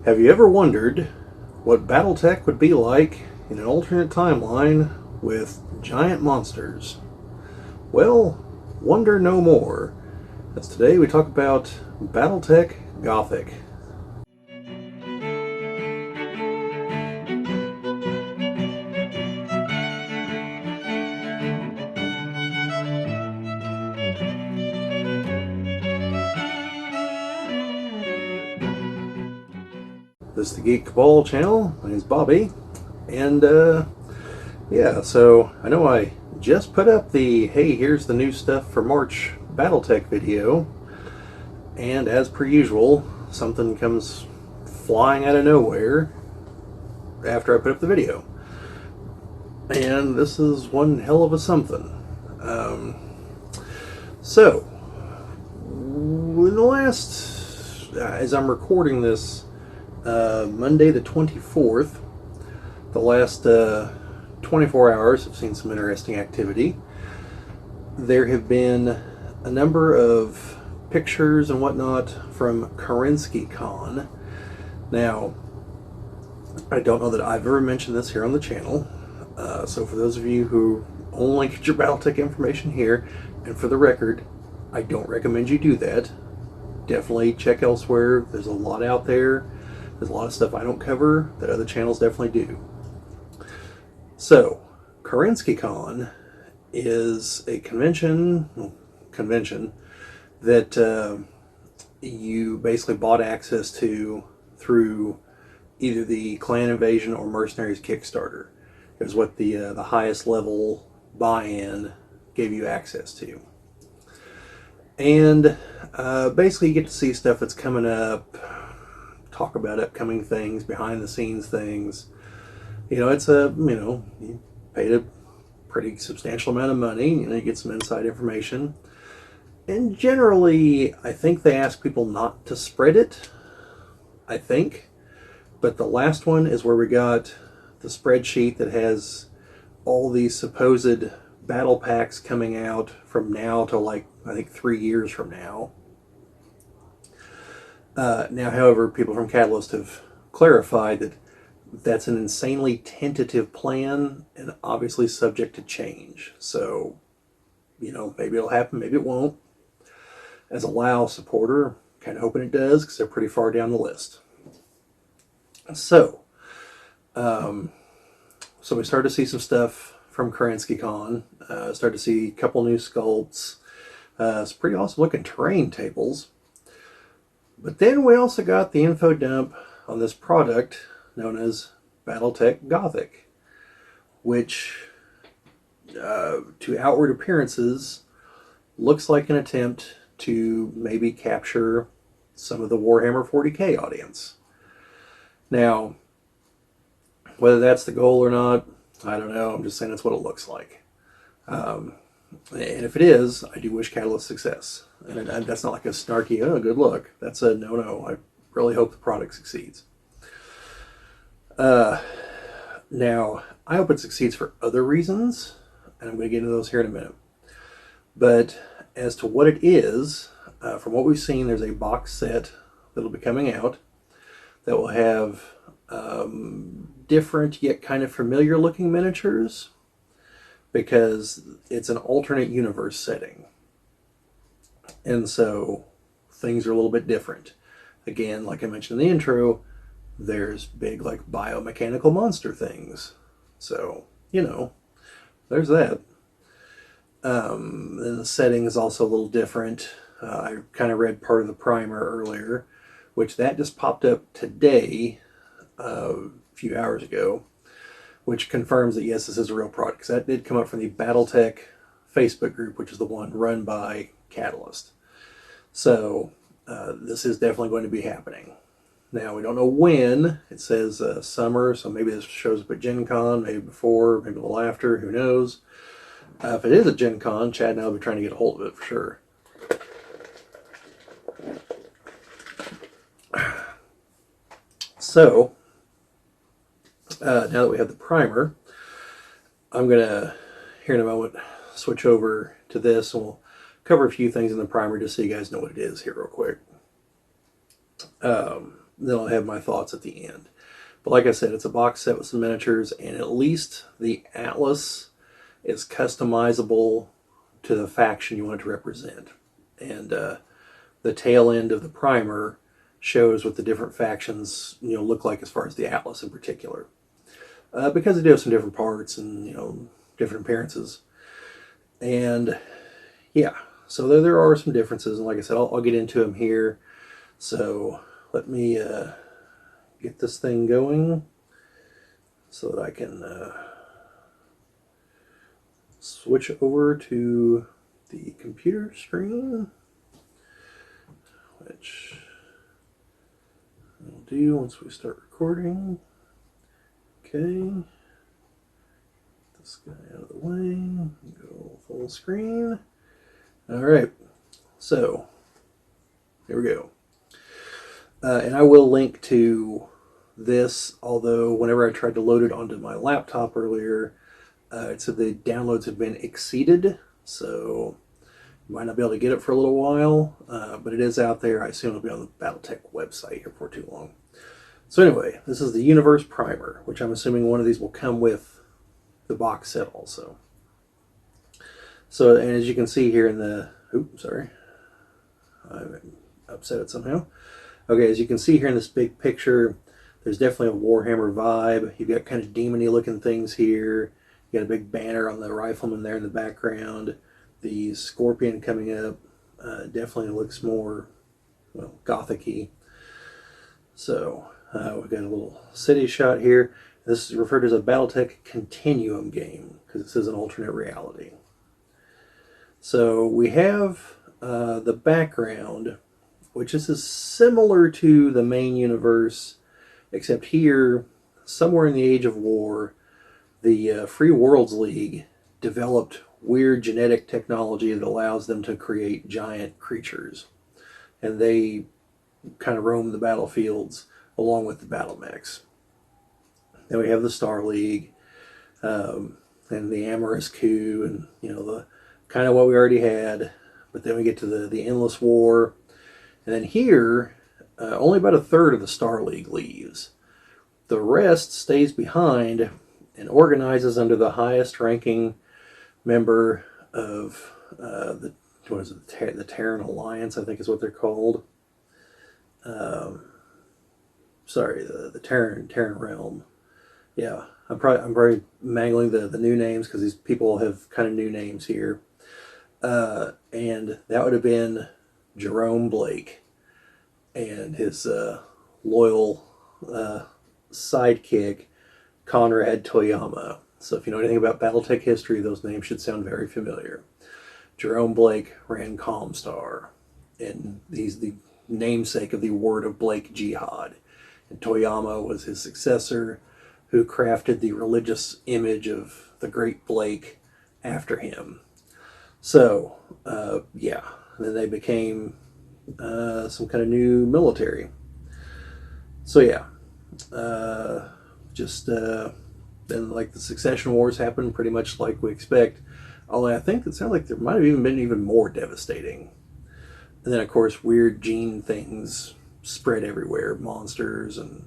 Have you ever wondered what BattleTech would be like in an alternate timeline with giant monsters? Well, wonder no more, as today we talk about BattleTech Gothic. This is the Geek Cabal channel. My name's Bobbie, and yeah, so I know I just put up the hey, here's the new stuff for March BattleTech video, and as per usual, something comes flying out of nowhere after I put up the video. And this is one hell of a something. So, in the last, as I'm recording this, Monday the 24th, the last 24 hours have seen some interesting activity. There have been a number of pictures and whatnot from KarenskiCon. Now, I don't know that I've ever mentioned this here on the channel, so for those of you who only get your BattleTech information here, and for the record, I don't recommend you do that. Definitely check elsewhere. There's a lot out there. There's a lot of stuff I don't cover that other channels definitely do. So, KarenskiCon is a convention that you basically bought access to through either the Clan Invasion or Mercenaries Kickstarter. It was what the highest level buy-in gave you access to. And basically you get to see stuff that's coming up, talk about upcoming things, behind the scenes things. You know, it's you paid a pretty substantial amount of money, you get some inside information. And generally, I think they ask people not to spread it, I think. But the last one is where we got the spreadsheet that has all these supposed battle packs coming out from now to like, I think 3 years from now. Now, however, people from Catalyst have clarified that that's an insanely tentative plan and obviously subject to change. So, maybe it'll happen, maybe it won't. As a WoW supporter, kind of hoping it does because they're pretty far down the list. So, we started to see some stuff from KarenskiCon. Started to see a couple new sculpts. Some pretty awesome looking terrain tables. But then we also got the info dump on this product known as BattleTech Gothic, which, to outward appearances, looks like an attempt to maybe capture some of the Warhammer 40k audience. Now, whether that's the goal or not, I don't know. I'm just saying that's what it looks like. And if it is, I do wish Catalyst success. And that's not like a snarky, oh, good luck. That's a no. I really hope the product succeeds. Now, I hope it succeeds for other reasons, and I'm going to get into those here in a minute. But as to what it is, from what we've seen, there's a box set that'll be coming out that will have different yet kind of familiar looking miniatures, because it's an alternate universe setting. And so things are a little bit different. Again, like I mentioned in the intro, there's big like biomechanical monster things. So, there's that. And the setting is also a little different. I kind of read part of the primer earlier, which that just popped up today, a few hours ago, which confirms that yes, this is a real product. Because that did come up from the BattleTech Facebook group, which is the one run by Catalyst. So this is definitely going to be happening. Now, we don't know when. It says summer, so maybe this shows up at Gen Con, maybe before, maybe a little after, who knows. If it is at Gen Con, Chad and I will be trying to get a hold of it for sure. So, now that we have the primer, I'm going to, here in a moment, switch over to this, and we'll cover a few things in the primer just so you guys know what it is here real quick. then I'll have my thoughts at the end. But like I said, it's a box set with some miniatures, and at least the Atlas is customizable to the faction you want it to represent. And the tail end of the primer shows what the different factions look like as far as the Atlas in particular, because they do have some different parts and different appearances. And yeah, so there are some differences, and like I said, I'll get into them here. So let me get this thing going so that I can switch over to the computer screen, which I'll do once we start recording. Okay, get this guy out of the way, go full screen. All right, so here we go. And I will link to this, although whenever I tried to load it onto my laptop earlier, it said the downloads have been exceeded, so you might not be able to get it for a little while, but it is out there. I assume it'll be on the BattleTech website here for too long. So anyway, this is the Universe Primer, which I'm assuming one of these will come with the box set also. So, and as you can see here in the, oops, sorry, I upset it somehow. Okay, as you can see here in this big picture, there's definitely a Warhammer vibe. You've got kind of demony looking things here. You got a big banner on the rifleman there in the background. The scorpion coming up definitely looks more, well, Gothic-y. So we've got a little city shot here. This is referred to as a BattleTech Continuum game because this is an alternate reality. So we have the background, which is similar to the main universe, except here, somewhere in the Age of War, the Free Worlds League developed weird genetic technology that allows them to create giant creatures. And they kind of roam the battlefields along with the battle mechs. Then we have the Star League, and the Amorous Coup, and the kind of what we already had. But then we get to the Endless War. And then here, only about a third of the Star League leaves. The rest stays behind and organizes under the highest ranking member of the Terran Alliance, I think is what they're called. Sorry, the Terran Realm. Yeah, I'm probably mangling the new names because these people have kind of new names here. And that would have been Jerome Blake and his loyal sidekick, Conrad Toyama. So if you know anything about BattleTech history, those names should sound very familiar. Jerome Blake ran Comstar, and he's the namesake of the Word of Blake Jihad. And Toyama was his successor, who crafted the religious image of the Great Blake after him. So, yeah, then they became some kind of new military. So yeah, then like the succession wars happened pretty much like we expect. Although I think it sounds like there might have even been even more devastating. And then of course weird gene things spread everywhere, monsters and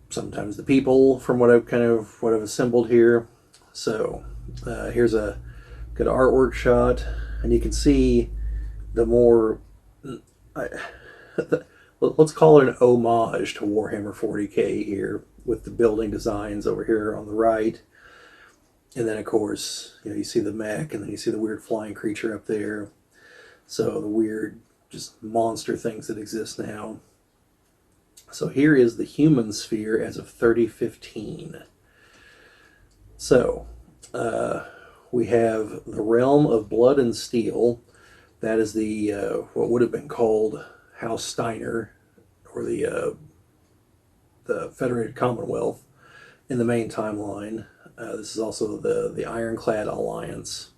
sometimes the people, from what I've assembled here. So here's a good artwork shot, and you can see the more let's call it an homage to Warhammer 40k here, with the building designs over here on the right. And then of course, you see the mech, and then you see the weird flying creature up there. So the weird just monster things that exist now. So here is the human sphere as of 3015. So we have the realm of blood and steel. That is the what would have been called House Steiner, or the Federated Commonwealth in the main timeline. This is also the Ironclad Alliance,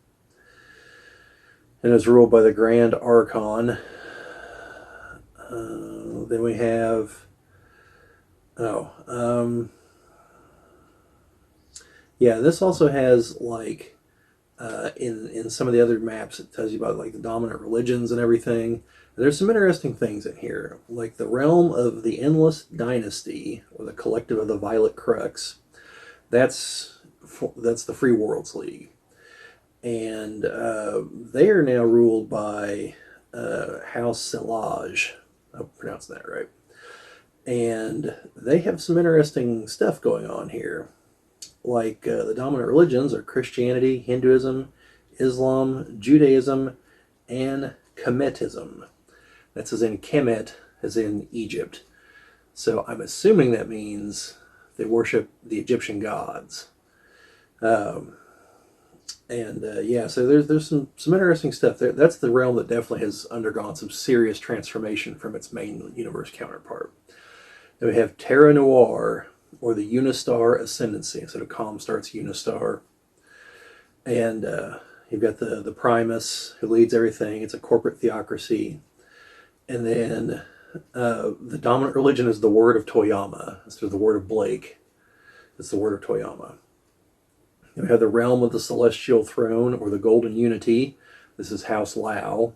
and is ruled by the Grand Archon. Then we have yeah, this also has like in some of the other maps, it tells you about like the dominant religions and everything. And there's some interesting things in here, like the realm of the Endless Dynasty, or the Collective of the Violet Crux. That's the Free Worlds League, and they are now ruled by House Selage. I hope I'm pronouncing that right. And they have some interesting stuff going on here. Like the dominant religions are Christianity, Hinduism, Islam, Judaism, and Kemetism. That's as in Kemet, as in Egypt. So I'm assuming that means they worship the Egyptian gods. Yeah, so there's some interesting stuff there. That's the realm that definitely has undergone some serious transformation from its main universe counterpart. Then we have Terra Noir, or the Unistar Ascendancy. Instead of Comstar, it's Unistar. And you've got the Primus, who leads everything. It's a corporate theocracy. And then the dominant religion is the Word of Toyama. Instead of the Word of Blake, it's the Word of Toyama. We have the Realm of the Celestial Throne, or the Golden Unity. This is House Lao.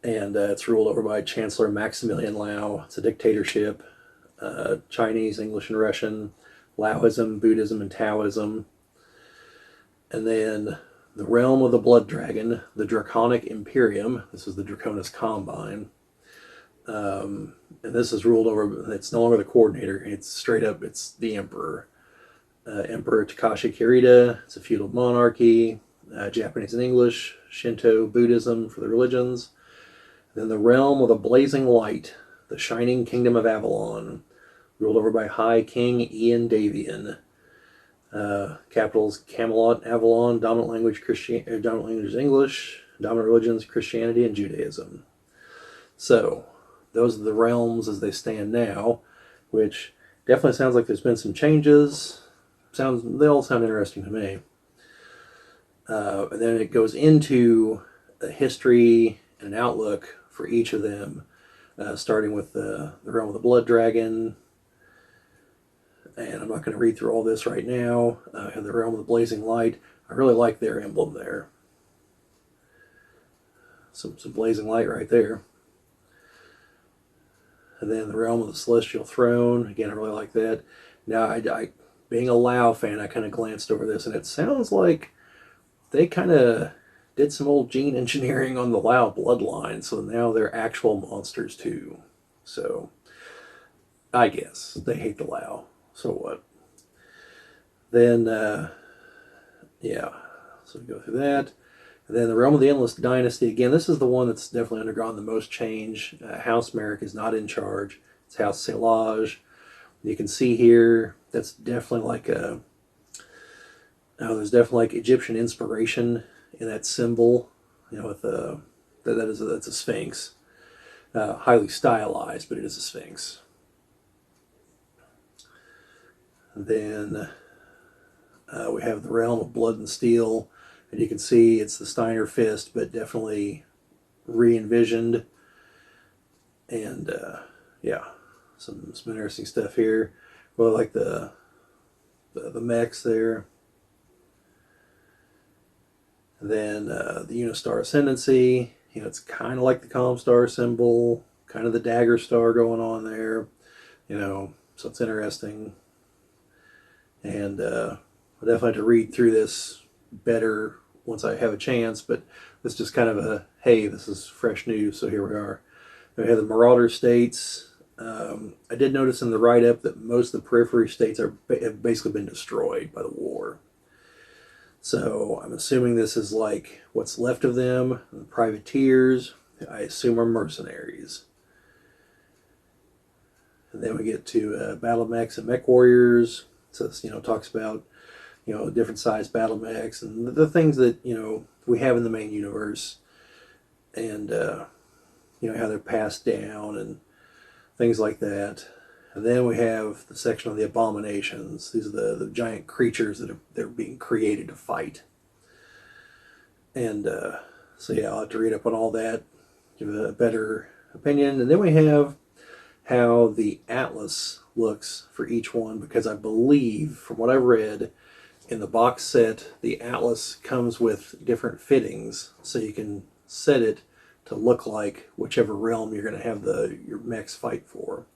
And it's ruled over by Chancellor Maximilian Lao. It's a dictatorship. Chinese, English, and Russian, Laoism, Buddhism, and Taoism. And then the Realm of the Blood Dragon, the Draconic Imperium. This is the Draconis Combine. And this is ruled over, it's no longer the coordinator, it's straight up, it's the Emperor. Emperor Takashi Kirita, it's a feudal monarchy, Japanese and English, Shinto, Buddhism for the religions. Then the Realm of the Blazing Light, the Shining Kingdom of Avalon, ruled over by High King Ian Davian. Capitals Camelot, Avalon, dominant language is English, dominant religions Christianity and Judaism. So those are the realms as they stand now, which definitely sounds like there's been some changes. They all sound interesting to me. And then it goes into a history and an outlook for each of them, starting with the Realm of the Blood Dragon. And I'm not going to read through all this right now. I have the Realm of the Blazing Light. I really like their emblem there. Some blazing light right there. And then the Realm of the Celestial Throne. Again, I really like that. Now, I being a Lao fan, I kind of glanced over this, and it sounds like they kind of did some old gene engineering on the Lao bloodline, so now they're actual monsters too. So, I guess they hate the Lao. So what? Then, yeah, so we go through that. And then the Realm of the Endless Dynasty. Again, this is the one that's definitely undergone the most change. House Merrick is not in charge. It's House Selage. You can see here, that's definitely like there's definitely like Egyptian inspiration in that symbol. You know, with that's a sphinx. Highly stylized, but it is a sphinx. Then we have the Realm of Blood and Steel, and you can see it's the Steiner Fist, but definitely re-envisioned. And yeah, some interesting stuff here. Well, like the mechs there. And then the Unistar Ascendancy. You know, it's kind of like the Comstar symbol, kind of the dagger star going on there. You know, so it's interesting. And I'll definitely have to read through this better once I have a chance, but it's just kind of a, hey, this is fresh news, so here we are. Then we have the Marauder states. I did notice in the write-up that most of the periphery states have basically been destroyed by the war. So I'm assuming this is like what's left of them. The privateers, I assume, are mercenaries. And then we get to battle mechs and mech warriors. So this, talks about, different size battle mechs and the things that, we have in the main universe. And, how they're passed down and things like that. And then we have the section on the abominations. These are the giant creatures they're being created to fight. And so yeah, I'll have to read up on all that, give a better opinion. And then we have how the atlas looks for each one, because I believe, from what I read, in the box set, the atlas comes with different fittings, so you can set it to look like whichever realm you're going to have your mechs fight for.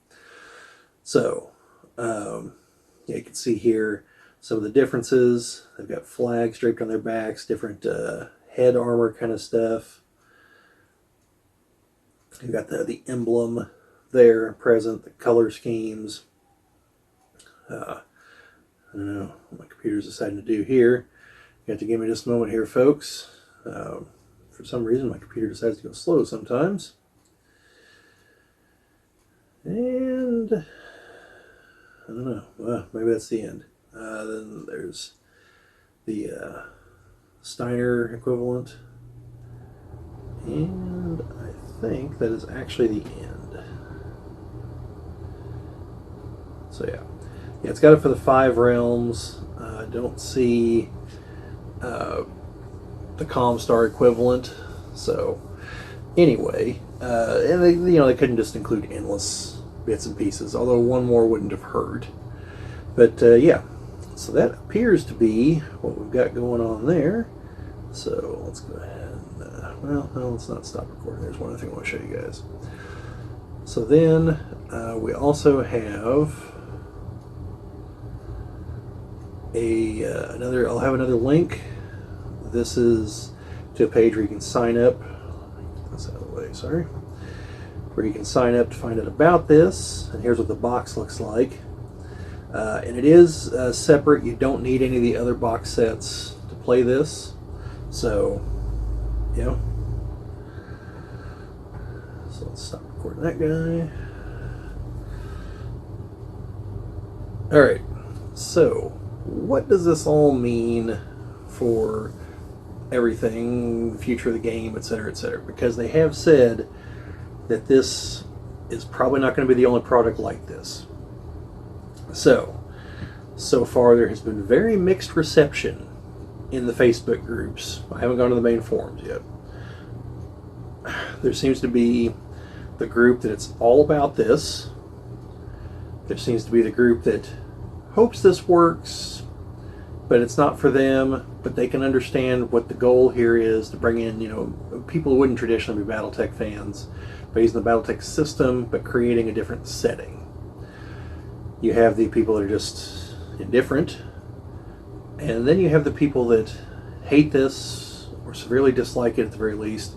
So, yeah, you can see here some of the differences. They've got flags draped on their backs, different head armor kind of stuff. You've got the emblem there present, the color schemes. I don't know what my computer's deciding to do here. You have to give me just a moment here, folks. For some reason, my computer decides to go slow sometimes. And I don't know. Well, maybe that's the end. Then there's the Steiner equivalent. And I think that is actually the end. So yeah. Yeah, it's got it for the 5 realms. I don't see the Comstar equivalent. So anyway, and they couldn't just include endless bits and pieces, although one more wouldn't have hurt. But yeah, so that appears to be what we've got going on there. So let's go ahead and, well, let's not stop recording. There's one other thing I want to show you guys. So then we also have I'll have another link. This is to a page where you can sign up. That's out of the way, sorry. Where you can sign up to find out about this. And here's what the box looks like. And it is separate. You don't need any of the other box sets to play this. So, yeah. So let's stop recording that guy. Alright, so what does this all mean for everything, the future of the game, etc., etc.? Because they have said that this is probably not going to be the only product like this. So far there has been very mixed reception in the Facebook groups. I haven't gone to the main forums yet. There seems to be the group that it's all about this. There seems to be the group that hopes this works, but it's not for them, but they can understand what the goal here is, to bring in, people who wouldn't traditionally be BattleTech fans, by using the BattleTech system, but creating a different setting. You have the people that are just indifferent, and then you have the people that hate this, or severely dislike it at the very least,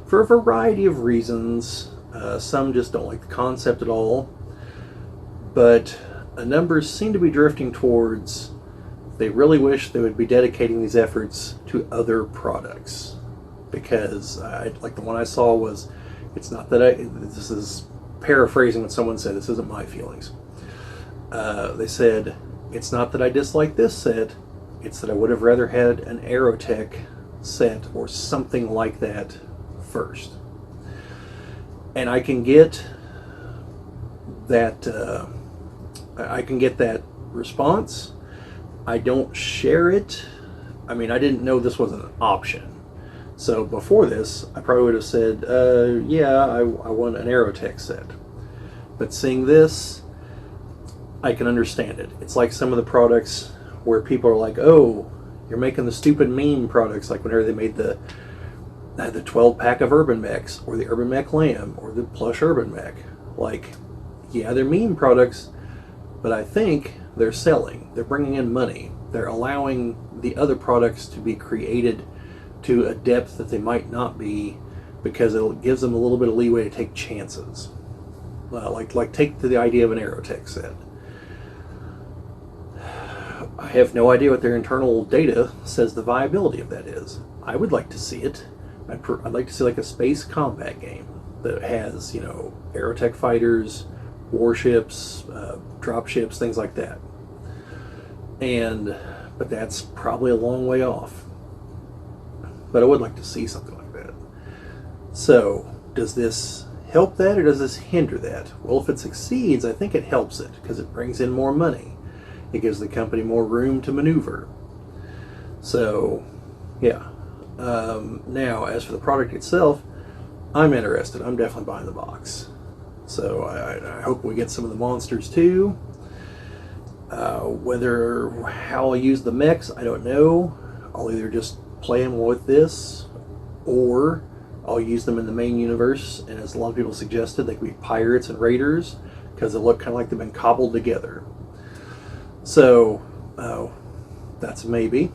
for a variety of reasons. Some just don't like the concept at all, but numbers seem to be drifting towards they really wish they would be dedicating these efforts to other products. Because like the one I saw was, it's not that this is paraphrasing what someone said, this isn't my feelings. They said, it's not that I dislike this set, it's that I would have rather had an Aerotech set or something like that first. And I can get that response. I don't share it. I mean, I didn't know this was an option. So before this, I probably would have said, yeah, I want an Aerotech set. But seeing this, I can understand it. It's like some of the products where people are like, oh, you're making the stupid meme products, like whenever they made the 12-pack of Urban Mechs, or the Urban Mech Lamb, or the plush Urban Mech. Like, yeah, they're meme products, but I think they're selling. They're bringing in money. They're allowing the other products to be created to a depth that they might not be, because it gives them a little bit of leeway to take chances. Like take the idea of an Aerotech set. I have no idea what their internal data says the viability of that is. I would like to see it. I'd like to see like a space combat game that has, Aerotech fighters, warships, dropships, things like that. But that's probably a long way off. But I would like to see something like that. So, does this help that, or does this hinder that? Well, if it succeeds, I think it helps it, because it brings in more money. It gives the company more room to maneuver. So, yeah. Now, as for the product itself, I'm interested. I'm definitely buying the box. So I hope we get some of the monsters too. How I'll use the mechs, I don't know. I'll either just play them with this, or I'll use them in the main universe, and as a lot of people suggested, they could be pirates and raiders because they look kind of like they've been cobbled together. So that's a maybe.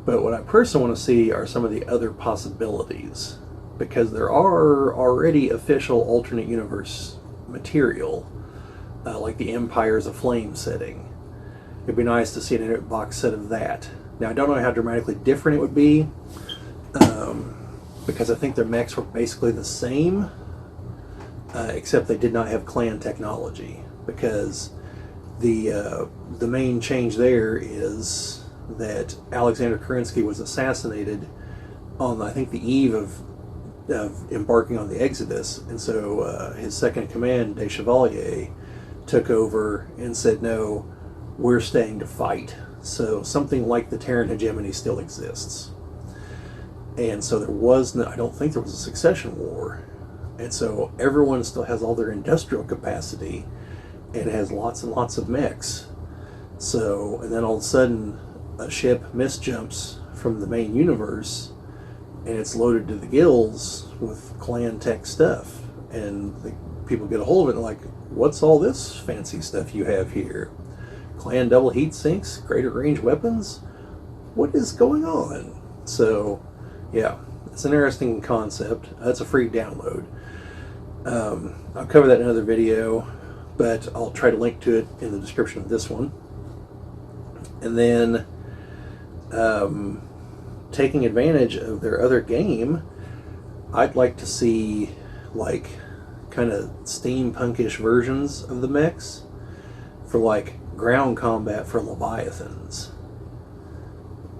But what I personally want to see are some of the other possibilities, because there are already official alternate universe material, like the Empires of Flame setting. It'd be nice to see an box set of that. Now, I don't know how dramatically different it would be, because I think their mechs were basically the same, except they did not have clan technology. Because the main change there is that Alexander Kerensky was assassinated on, I think, the eve of embarking on the Exodus, and so his second in command, De Chevalier, took over and said, "No, we're staying to fight." So something like the Terran hegemony still exists, and so there was no, I don't think there was a succession war, and so everyone still has all their industrial capacity and has lots and lots of mechs. So, and then all of a sudden, a ship misjumps from the main universe, and it's loaded to the gills with clan tech stuff, and the people get a hold of it and like, what's all this fancy stuff you have here? Clan double heat sinks, greater range weapons? What is going on? So yeah, it's an interesting concept. That's a free download. I'll cover that in another video, but I'll try to link to it in the description of this one. And then taking advantage of their other game, I'd like to see like kind of steampunkish versions of the mechs for like ground combat for Leviathans.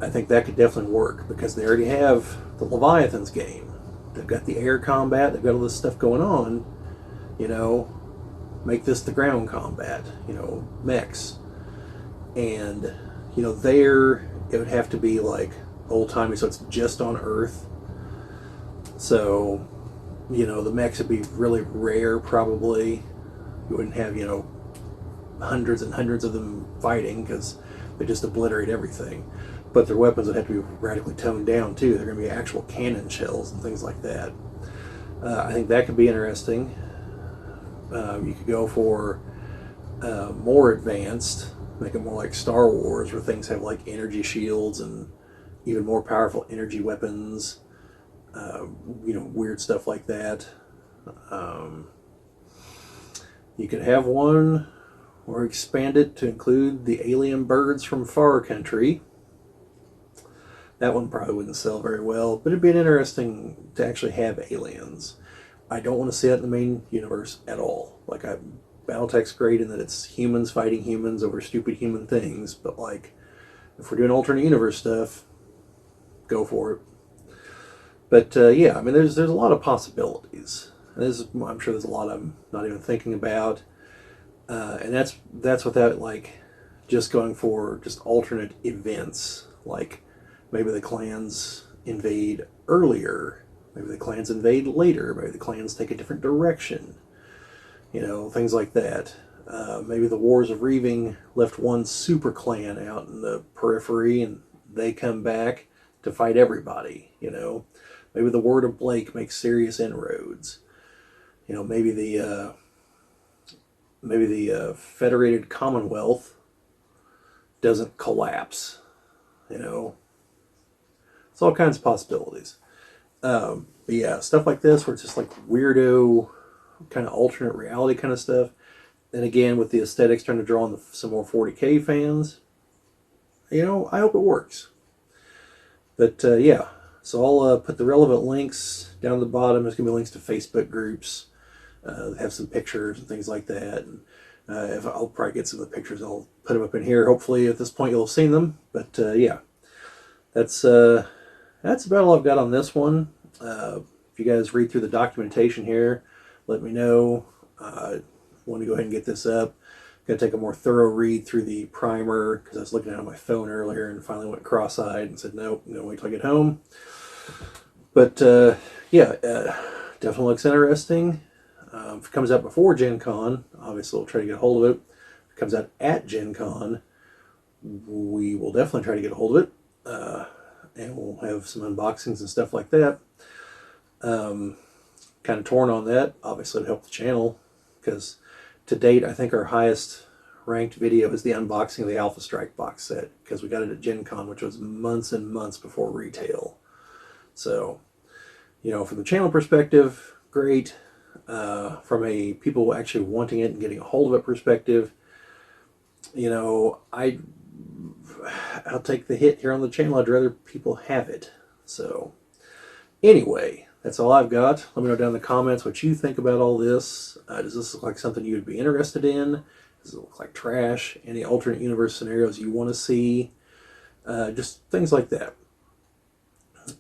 I think that could definitely work because they already have the Leviathans game. They've got the air combat, they've got all this stuff going on, you know, make this the ground combat, you know, mechs. And, you know, there it would have to be like old-timey, so it's just on Earth. So, you know, the mechs would be really rare probably. You wouldn't have, you know, hundreds and hundreds of them fighting because they just obliterate everything. But their weapons would have to be radically toned down too. They're going to be actual cannon shells and things like that. I think that could be interesting. You could go for more advanced, make it more like Star Wars, where things have like energy shields and even more powerful energy weapons. You know, weird stuff like that. You could have one or expand it to include the alien birds from Far Country. That one probably wouldn't sell very well, but it'd be interesting to actually have aliens. I don't want to see that in the main universe at all. Like, BattleTech's great in that it's humans fighting humans over stupid human things, but like, if we're doing alternate universe stuff, go for it. But yeah, I mean, there's a lot of possibilities. I'm sure there's a lot I'm not even thinking about, and that's without like just going for just alternate events. Like maybe the clans invade earlier, maybe the clans invade later, maybe the clans take a different direction. You know, things like that. Maybe the Wars of Reaving left one super clan out in the periphery, and they come back to fight everybody. You know. Maybe the Word of Blake makes serious inroads. You know, maybe the Federated Commonwealth doesn't collapse. You know, it's all kinds of possibilities. But yeah, stuff like this where it's just like weirdo, kind of alternate reality kind of stuff. And again, with the aesthetics trying to draw on some more 40K fans, you know, I hope it works. But yeah. So I'll put the relevant links down at the bottom. There's going to be links to Facebook groups that have some pictures and things like that. And if I'll probably get some of the pictures, I'll put them up in here. Hopefully at this point you'll have seen them. But yeah, that's about all I've got on this one. If you guys read through the documentation here, let me know. I want to go ahead and get this up. Going to take a more thorough read through the primer because I was looking at it on my phone earlier and finally went cross-eyed and said, nope, I'm going to wait till I get home. But yeah, definitely looks interesting. If it comes out before Gen Con, obviously we'll try to get a hold of it. If it comes out at Gen Con, we will definitely try to get a hold of it. And we'll have some unboxings and stuff like that. Kind of torn on that. Obviously, it helped the channel because to date, I think our highest ranked video is the unboxing of the Alpha Strike box set because we got it at Gen Con, which was months and months before retail. So, you know, from the channel perspective, great. From a people actually wanting it and getting a hold of it perspective, you know, I'll take the hit here on the channel. I'd rather people have it. So, anyway, that's all I've got. Let me know down in the comments what you think about all this. Does this look like something you would be interested in? Does it look like trash? Any alternate universe scenarios you want to see? Just things like that.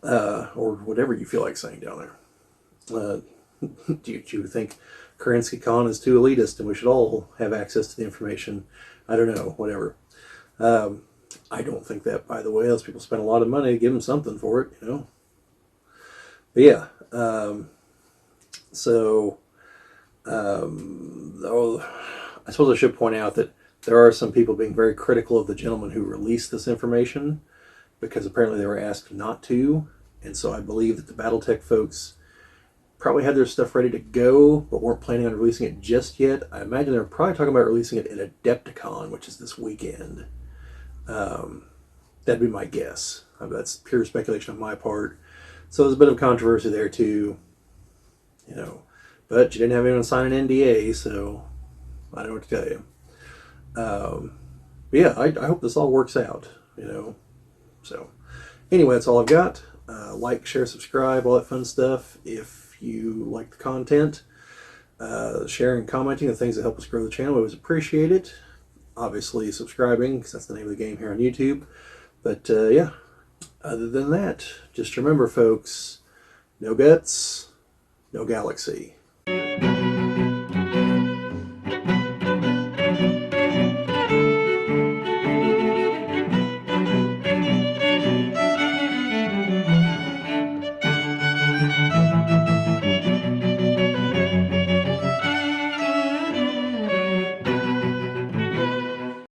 Or whatever you feel like saying down there. Do you think Kerensky Khan is too elitist and we should all have access to the information? I don't know, whatever. I don't think that, by the way. Those people spend a lot of money to give them something for it, you know. But yeah, I suppose I should point out that there are some people being very critical of the gentleman who released this information because apparently they were asked not to. And so I believe that the BattleTech folks probably had their stuff ready to go, but weren't planning on releasing it just yet. I imagine they're probably talking about releasing it at Adepticon, which is this weekend. That'd be my guess. That's pure speculation on my part. So there's a bit of controversy there too, you know. But you didn't have anyone sign an NDA, so I don't know what to tell you. But yeah, I hope this all works out, you know. So anyway, that's all I've got. Like, share, subscribe, all that fun stuff. If you like the content, sharing and commenting, the things that help us grow the channel, we always appreciate it. Obviously subscribing, because that's the name of the game here on YouTube. But yeah, other than that, just remember folks, no guts, no galaxy.